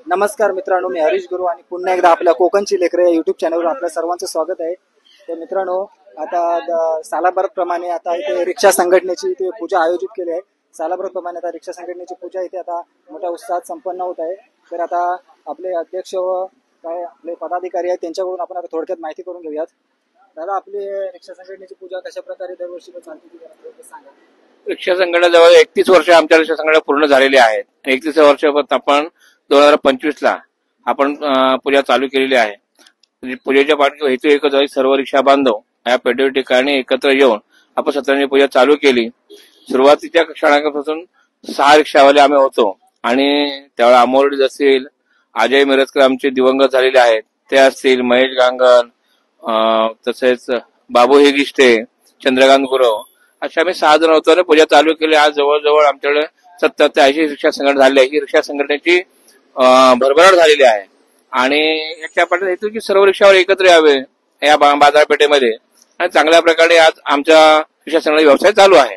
नमस्कार मित्रांनो, मी हरीश गुरु आणि पुन्हा एकदा आपल्या कोकणची लेकरे या युट्यूब चॅनलवर आपल्या सर्वांचं स्वागत आहे। तर मित्रांनो, आता सालाभराप्रमाणे आता इथे रिक्षा संघटनेची इथे पूजा आयोजित केली आहे। सालाभराप्रमाणे आता रिक्षा संघटनेची पूजा इथे आता मोठ्या उत्साहात संपन्न होत आहे। तर आता आपले अध्यक्ष व काय आपले पदाधिकारी आहेत त्यांच्याकडून आपण आता थोडक्यात माहिती करून घेऊयात। दादा, आपली रिक्षा संघटनेची पूजा कशा प्रकारे दरवर्षी चालते ते सांगा। रिक्षा संघटना जवळ 31 वर्ष आमच्या रिक्षा संघटना पूर्ण झालेली आहेत। 31 वर्षापर्यंत आपण 2025 ला आपण पूजा चालू केलेली आहे। पूजेच्या पाठी हेतू एकच आहे, सर्व रिक्षा बांधव या पेठे ठिकाणी एकत्र येऊन आपण सत्रांची पूजा चालू केली। सुरुवातीच्या क्षणापासून 6 रिक्षावाले आम्ही होतो आणि त्यावेळेला अमोल असतील, अजय मिरजकर आमचे दिवंगत झालेले आहेत ते असतील, महेश गांगण, तसेच बाबू हेगिष्टे, चंद्रकांत गुरव, अशा आम्ही 6 जण होतो आणि पूजा चालू केली। आज जवळजवळ आमच्याकडे 70 ते 80 रिक्षा संघटना झाली आहे। ही रिक्षा संघटनेची भरभराट झालेली आहे आणि याच्या पाठी हेतू की सर्व रिक्षावर एकत्र यावे या बाजारपेठेमध्ये आणि चांगल्या प्रकारे आज आमच्या रिक्षा संघटना व्यवसाय चालू आहे।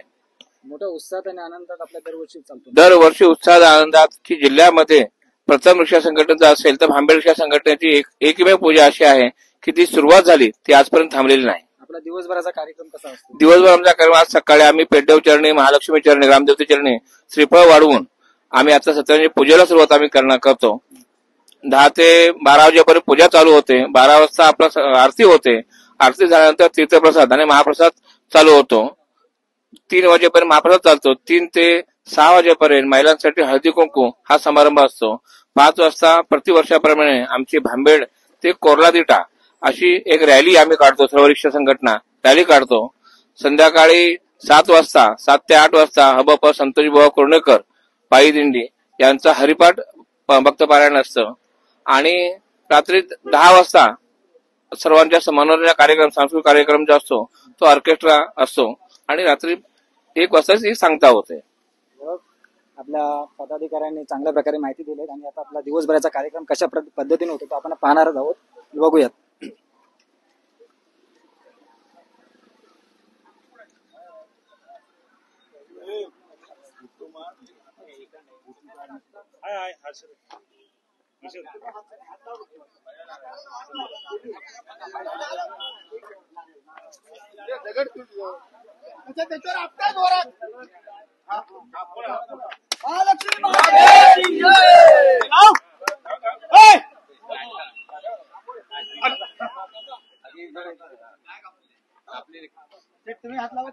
मोठ्या उत्साहात आणि आनंदात आपल्या दरवर्षी चालतो। दरवर्षी उत्साहात आनंदात की जिल्ह्यामध्ये प्रथम रिक्षा संघटनेचा असेल तर भांबेड रिक्षा संघटनेची एकमेव पूजा अशी आहे की ती सुरुवात झाली ती आजपर्यंत थांबलेली नाही। आपला दिवसभराचा कार्यक्रम कसा असतो? दिवसभर आमचा कार्यक्रम आज सकाळी आम्ही पेडदेव चरणी, महालक्ष्मी चरणी, ग्रामदेवते चरणी श्रीफळ वाढवून आम्ही आता सत्रांची पूजेला सुरुवात आम्ही करतो। 10 ते 12 वाजेपर्यंत पूजा चालू होते। 12 वाजता आपला आरती होते। आरती झाल्यानंतर तीर्थप्रसाद आणि महाप्रसाद चालू होतो। 3 वाजेपर्यंत महाप्रसाद चालतो। 3 ते 6 वाजेपर्यंत महिलांसाठी हळदी कुंकू हा समारंभ असतो। 5 वाजता प्रतिवर्षाप्रमाणे आमची भांबेड ते कोर्लादिटा अशी एक रॅली आम्ही काढतो, सर्व रिक्षा संघटना रॅली काढतो। संध्याकाळी 7 वाजता 7 ते 8 वाजता हबप संतोष बुवा कुर्णेकर पायी दिंडी यांचा हरिपाठ भक्तपारायण असतं आणि रात्री 10 वाजता सर्वांच्या मनोरंजन कार्यक्रम, सांस्कृतिक कार्यक्रम जो असतो तो ऑर्केस्ट्रा असतो आणि रात्री 1 वाजता ही सांगता होते। आपल्या पदाधिकाऱ्यांनी चांगल्या प्रकारे माहिती दिली आणि आता आपला दिवसभराचा कार्यक्रम कशा पद्धतीने होतो तो आपण पाहणार आहोत, बघूयात। तुम्ही हात लावा,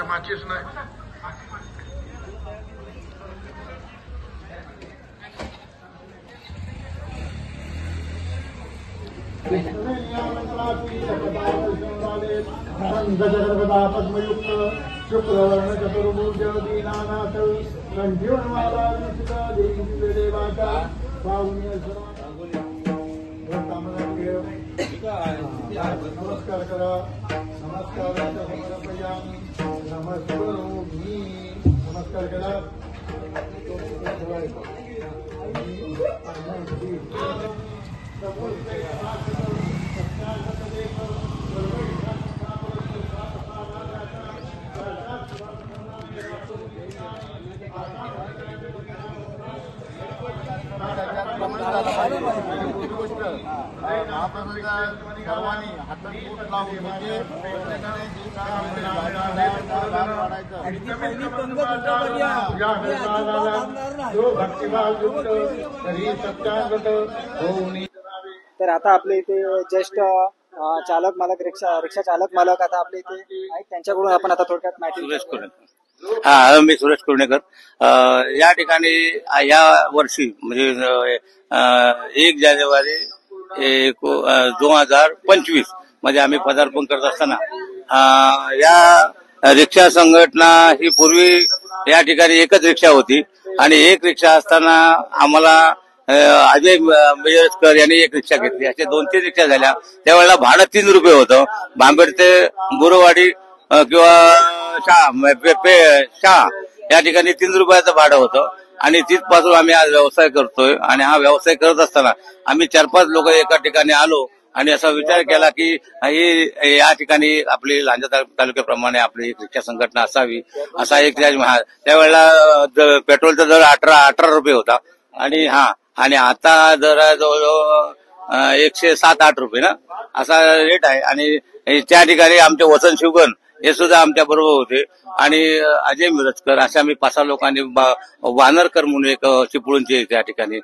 माचीस नाही गजगदा पद्मयुक्त शुक्रवर्ण चतुर्भुज दीनानाथ कंठीवनमाला देवाचा पावनी नमस्कार करा नमस्कार नमस्कार करा सर्वांनी हातात बोट लावून म्हणजे तर आता आपल्या इथे ज्येष्ठ चालक मालक रिक्षा चालक मालक आता आपल्या इथे आहेत, त्यांच्याकडून आपण आता थोडक्यात माहिती सुरेश कुर्णेकर. हा, मी सुरेश कुर्णेकर. या ठिकाणी या वर्षी म्हणजे 1 जानेवारी 2025 मध्ये आम्ही पदार्पण करत असताना या रिक्षा संघटना ही पूर्वी या ठिकाणी एकच रिक्षा होती आणि एक रिक्षा असताना आम्हाला अजय मिरजकर यांनी एक रिक्षा घेतली. अशा 2-3 रिक्षा झाल्या. त्यावेळेला भाडं 3 रुपये होतं. भांबेड ते गुरुवाडी किंवा शाळा या ठिकाणी 3 रुपयाचं भाडं होतं आणि तिथपासून आम्ही आज व्यवसाय करतोय. आणि हा व्यवसाय करत असताना आम्ही 4-5 लोक एका ठिकाणी आलो आणि असा विचार केला की ही या ठिकाणी आपली लांजा तालुक्याप्रमाणे आपली एक रिक्षा संघटना असावी. असा एक त्यावेळेला पेट्रोलचा दर 18 रुपये होता आणि आता दर जवळजवळ 107-8 रुपये ना असा रेट आहे. आणि त्या ठिकाणी आमचे वसंत शिवगण हे सुद्धा आमच्या बरोबर होते आणि अजय मिरजकर अशा आम्ही 5-6 लोकांनी वानरकर म्हणून एक चिपळूणचे त्या ठिकाणी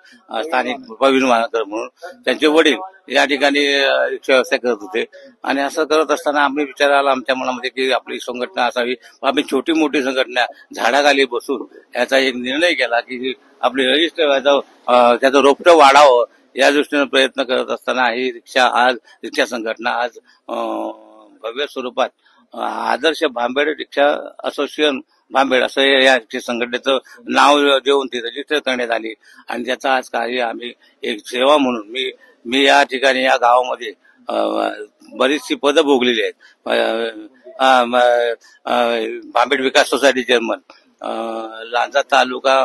स्थानिक प्रवीण वानरकर म्हणून त्यांचे वडील या ठिकाणी रिक्षा व्यवसाय करत होते. आणि असं करत असताना आम्ही विचार आला आमच्या मनामध्ये की आपली संघटना असावी. आम्ही छोटी मोठी संघटना झाडाखाली बसून याचा एक निर्णय केला की आपली रजिस्टर त्याचं रोपटं वाढावं या दृष्टीने प्रयत्न करत असताना ही रिक्षा संघटना आज भव्य स्वरूपात आदर्श भांबेड रिक्षा असोसिएशन भांबेड असं या संघटनेचं नाव देऊन ती रजिस्टर करण्यात आली. आणि त्याचा आज कार्य आम्ही एक सेवा म्हणून मी या ठिकाणी या गावामध्ये बरीचशी पदं भोगलेली आहेत. भांबेड विकास सोसायटी चेअरमन, लांजा तालुका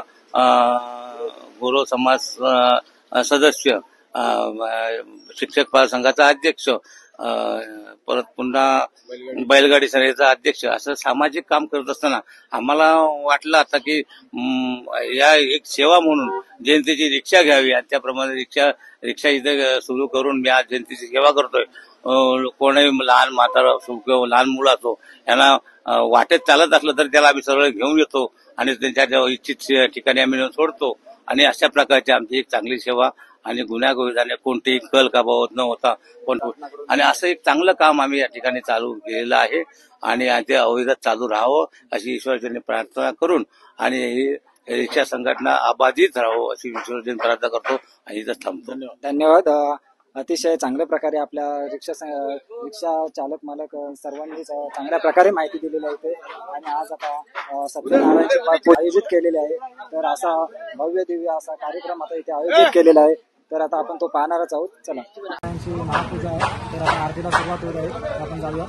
गौरव समाज सदस्य, शिक्षक पाल संघाचा अध्यक्ष, परत पुन्हा बैलगाडी संघाचा अध्यक्ष, असं सामाजिक काम करत असताना आम्हाला वाटलं आता की या एक सेवा म्हणून जनतेची रिक्षा घ्यावी आणि त्याप्रमाणे रिक्षा इथे सुरू करून मी आज जनतेची सेवा करतोय. कोणी लहान म्हातारा असो किंवा लहान मुलं असो यांना वाटेत चालत असलं तर त्याला आम्ही सरळ घेऊन येतो आणि त्यांच्या इच्छित ठिकाणी आम्ही सोडतो. आणि अशा प्रकारची आमची एक चांगली सेवा आणि गुन्ह्यागोविंदाने कोणतेही कल काबावत न होता आणि असं एक चांगलं काम आम्ही या ठिकाणी चालू केलेलं आहे. आणि ते अविरत चालू राहावं अशी ईश्वराचरणी प्रार्थना करून आणि ही रिक्षा संघटना अबाधित राहावं अशी ईश्वराचरणी प्रार्थना करतो आणि इथंच थांबतो. धन्यवाद. अतिशय चांगल्या प्रकारे आपल्या रिक्षा चालक मालक सर्वांनी चांगल्या प्रकारे माहिती दिलेली आहे आणि आज आता सत्यनारायणची आयोजित केलेले आहे. तर असा भव्य दिव्य असा कार्यक्रम आता इथे आयोजित केलेला आहे. तर आता आपण तो पाहणारच आहोत. चला, महापूजा आहे तर आता आरतीला सुरुवात होत आहे. आपण जाऊया.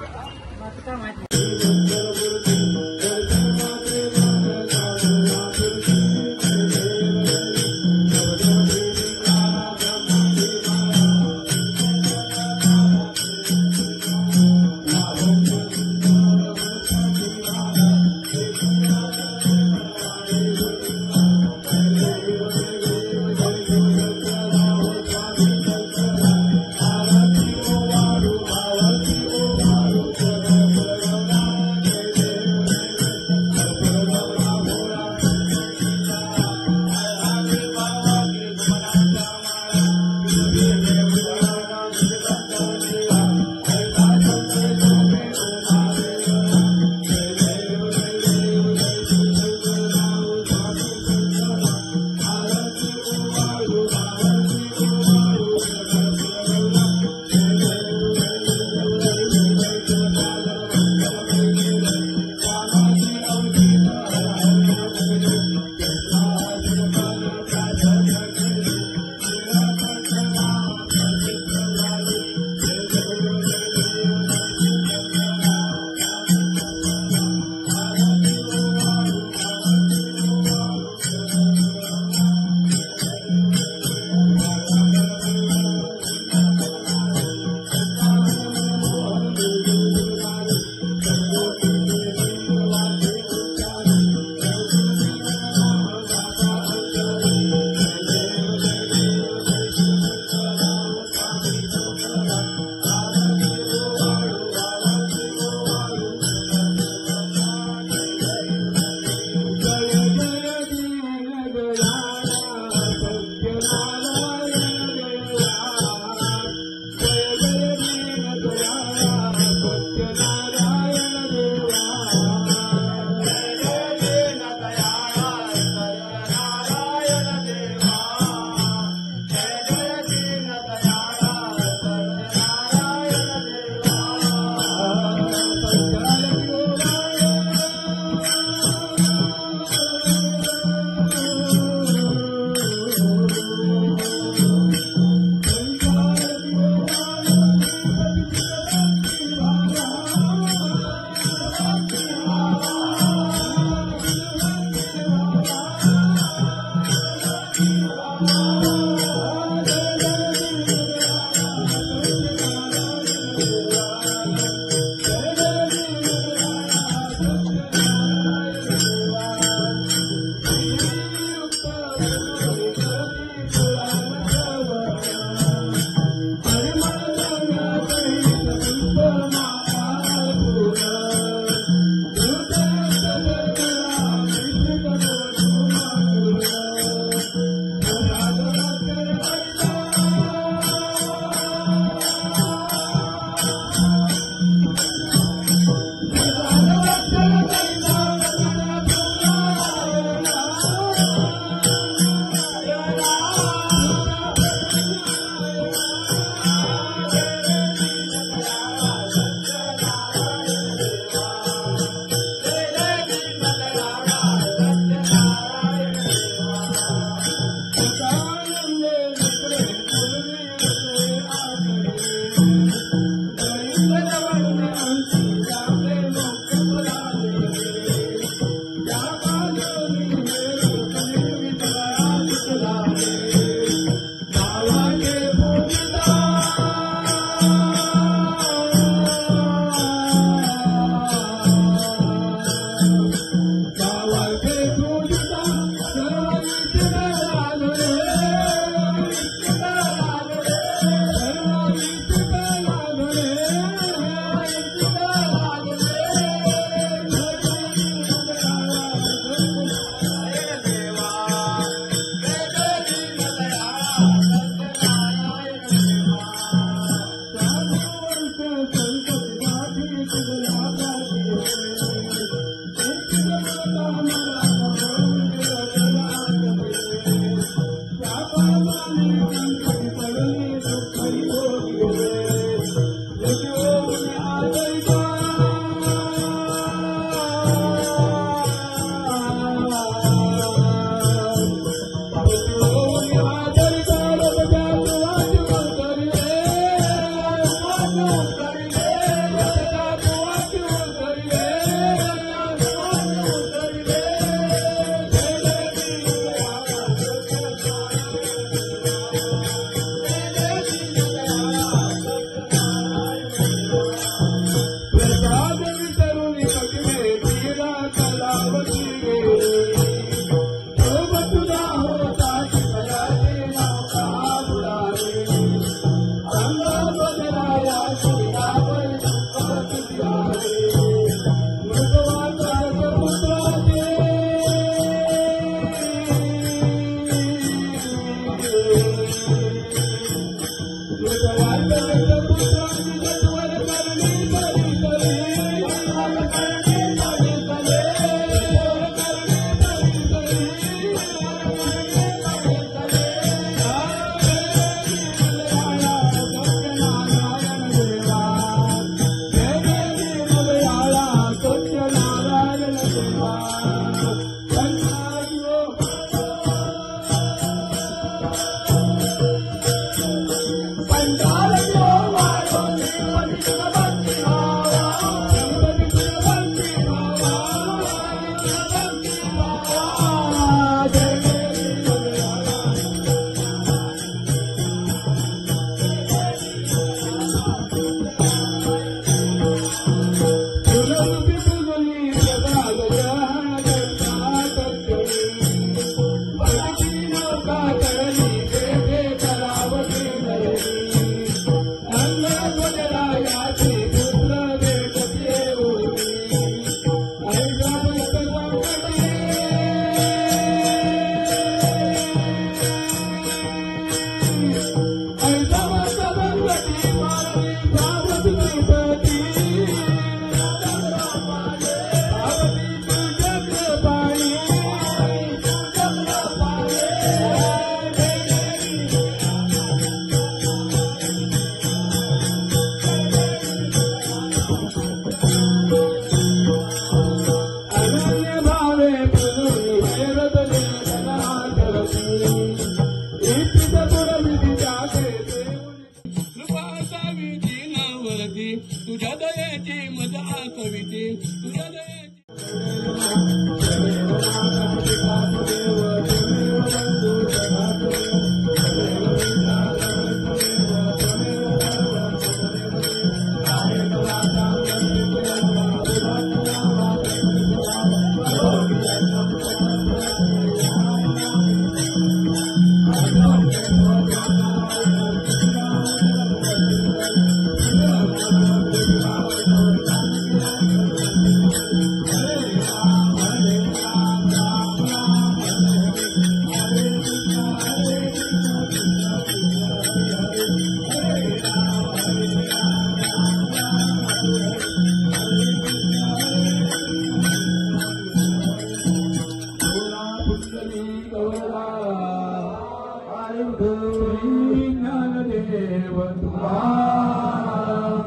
तुझ्या दयेची मजा कविते तुझ्या दयेची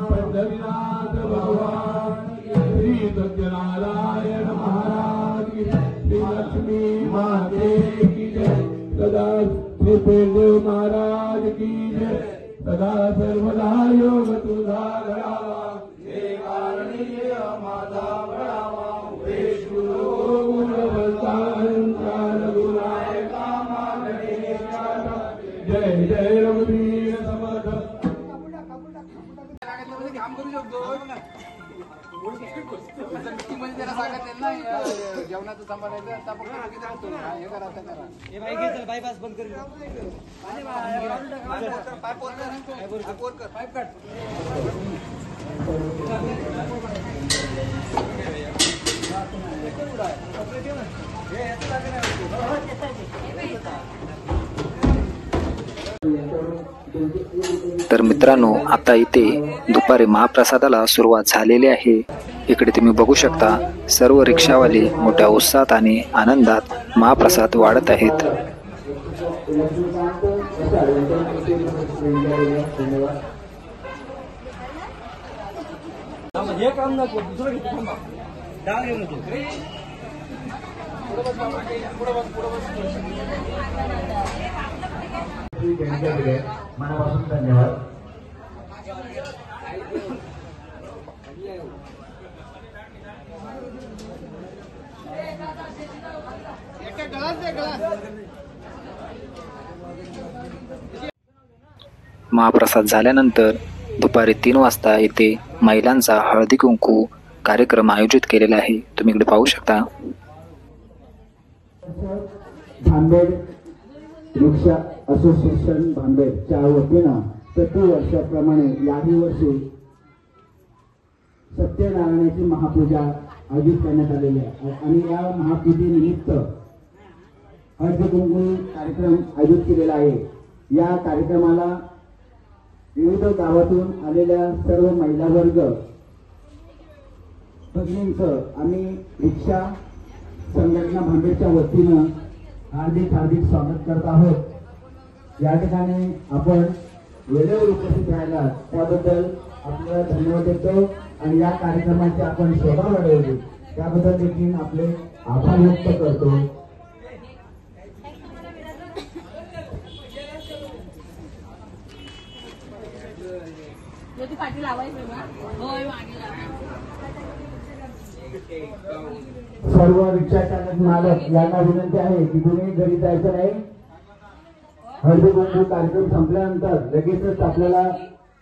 पंढरीनाथ भगवान श्री सत्यनारायण महाराज की श्री लक्ष्मी माते की जय सदा श्री पेदेव महाराज की जय सदा सर्वदा योग तुझा घडावा हे कारणी माझा बळावा वेश गुरु गुणवंतांचा गुणायका मागणे जय जय रघुवीर समर्थ काम करू शकतो मीटिंग मध्ये त्याला सांगितलं ना जेवणाचं सांभाळायचं आता फक्त हे करा आता करा हे बाई घे बायपास बंद कर पाईप कट तर मित्रांनो, आता इथे दुपारी महाप्रसादाला सुरुवात झालेली आहे. इकडे तुम्ही बघू शकता सर्व रिक्षावाले मोठ्या उत्साहात आणि आनंदात महाप्रसाद वाढत आहेत. मनापासून धन्यवाद. महाप्रसाद झाल्यानंतर दुपारी 3 वाजता येथे महिलांचा हळदी कुंकू कार्यक्रम आयोजित केलेला आहे. तुम्ही इकडे पाहू शकता. भांबेड रिक्षा असोसिएशन भांबेडच्या वतीनं प्रतिवर्षाप्रमाणे याही वर्षी सत्यनारायणाची महापूजा आयोजित करण्यात आलेली आहे आणि या महापूजेनिमित्त हळदी कुंकू कार्यक्रम आयोजित केलेला आहे. या कार्यक्रमाला विविध गावातून आलेल्या सर्व महिला वर्ग भगिनींचं आम्ही रिक्षा संघटना भांबेडच्या वतीनं हार्दिक स्वागत करत आहोत. या ठिकाणी आपण वेळेवर उपस्थित राहिला त्याबद्दल आपल्याला धन्यवाद देतो आणि या कार्यक्रमाची आपण शोभा वाढवली त्याबद्दल देखील आपले आभार व्यक्त करतो. सर्व रिक्षा चालक मालक यांना विनंती आहे की तुम्ही घरी जायचं नाही. हळदी कुंकू कार्यक्रम संपल्यानंतर लगेचच आपल्याला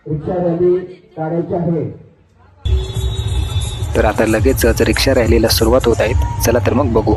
रिक्षा रॅली काढायची आहे. तर आता लगेचच रिक्षा रॅलीला सुरुवात होत आहे. चला तर मग बघू.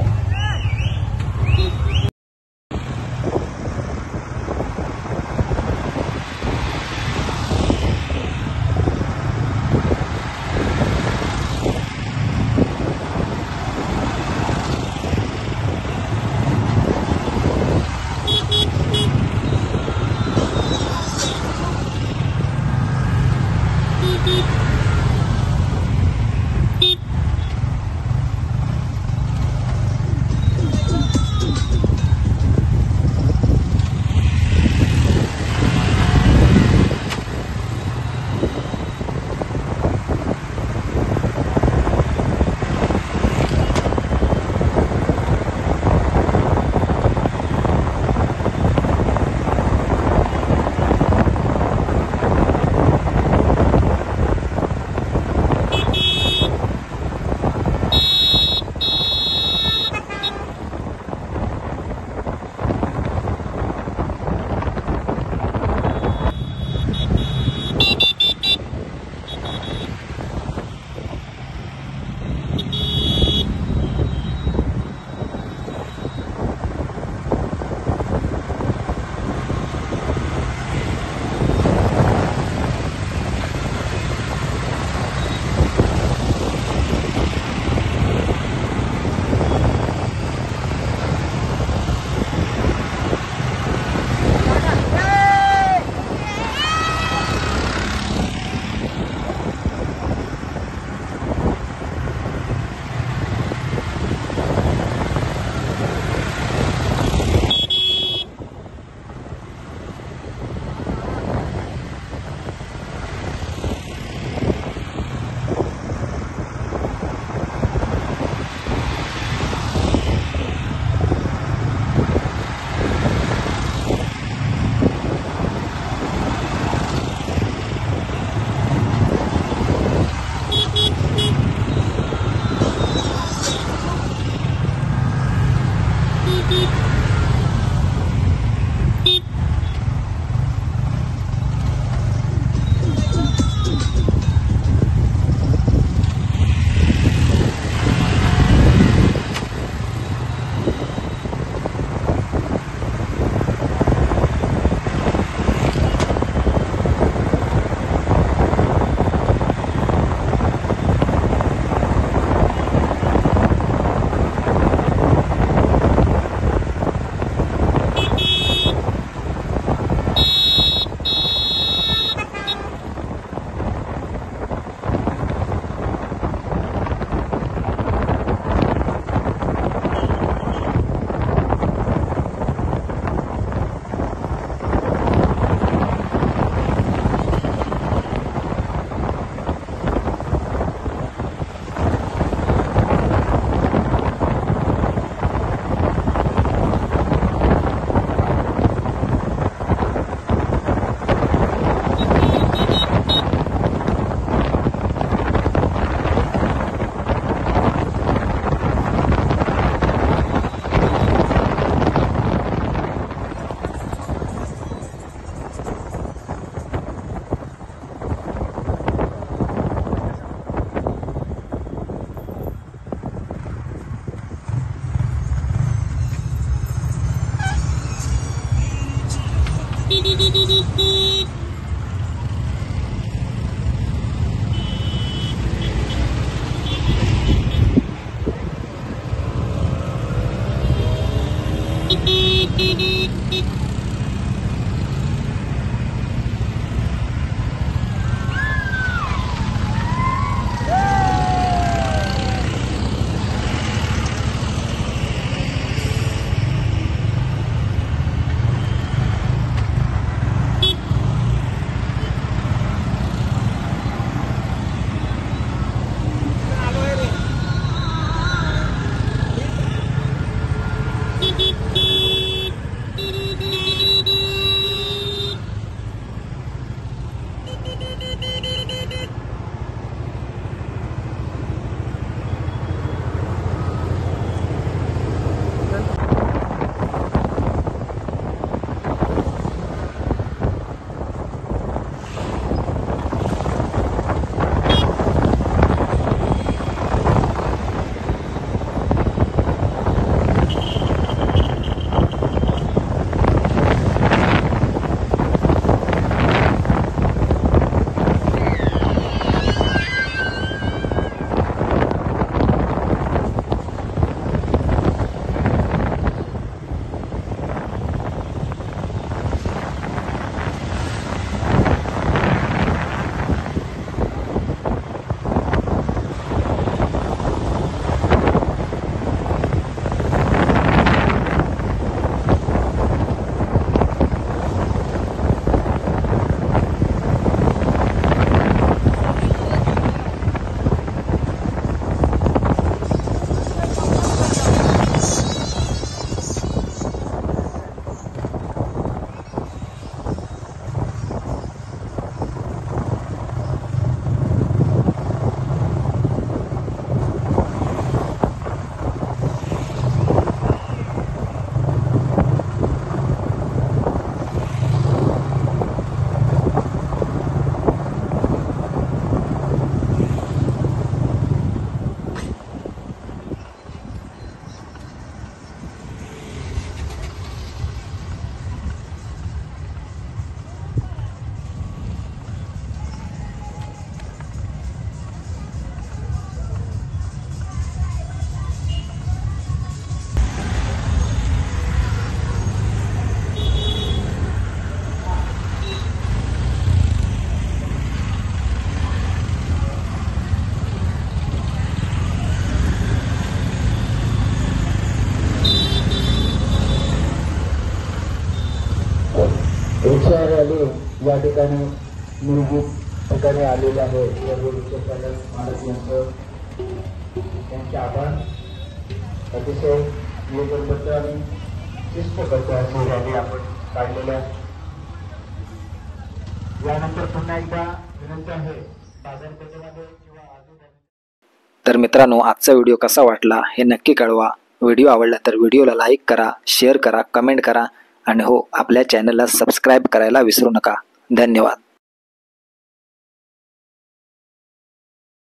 या ठिकाणी मूलभूत ठिकाणी आलेले आहे सर्व रिक्षाचालक मालक यांचे आभार. अतिशय नियोजनबद्ध आणि शिस्तबद्ध अशी रॅली आपण काढलेल्या. यानंतर पुन्हा एकदा विनंती आहे बाजारपेठेमध्ये किंवा तर मित्रांनो, आजचा व्हिडिओ कसा वाटला हे नक्की कळवा. व्हिडिओ आवडला तर व्हिडिओला लाईक करा, शेअर करा, कमेंट करा आणि हो, आपल्या चॅनलला सबस्क्राईब करायला विसरू नका. धन्यवाद.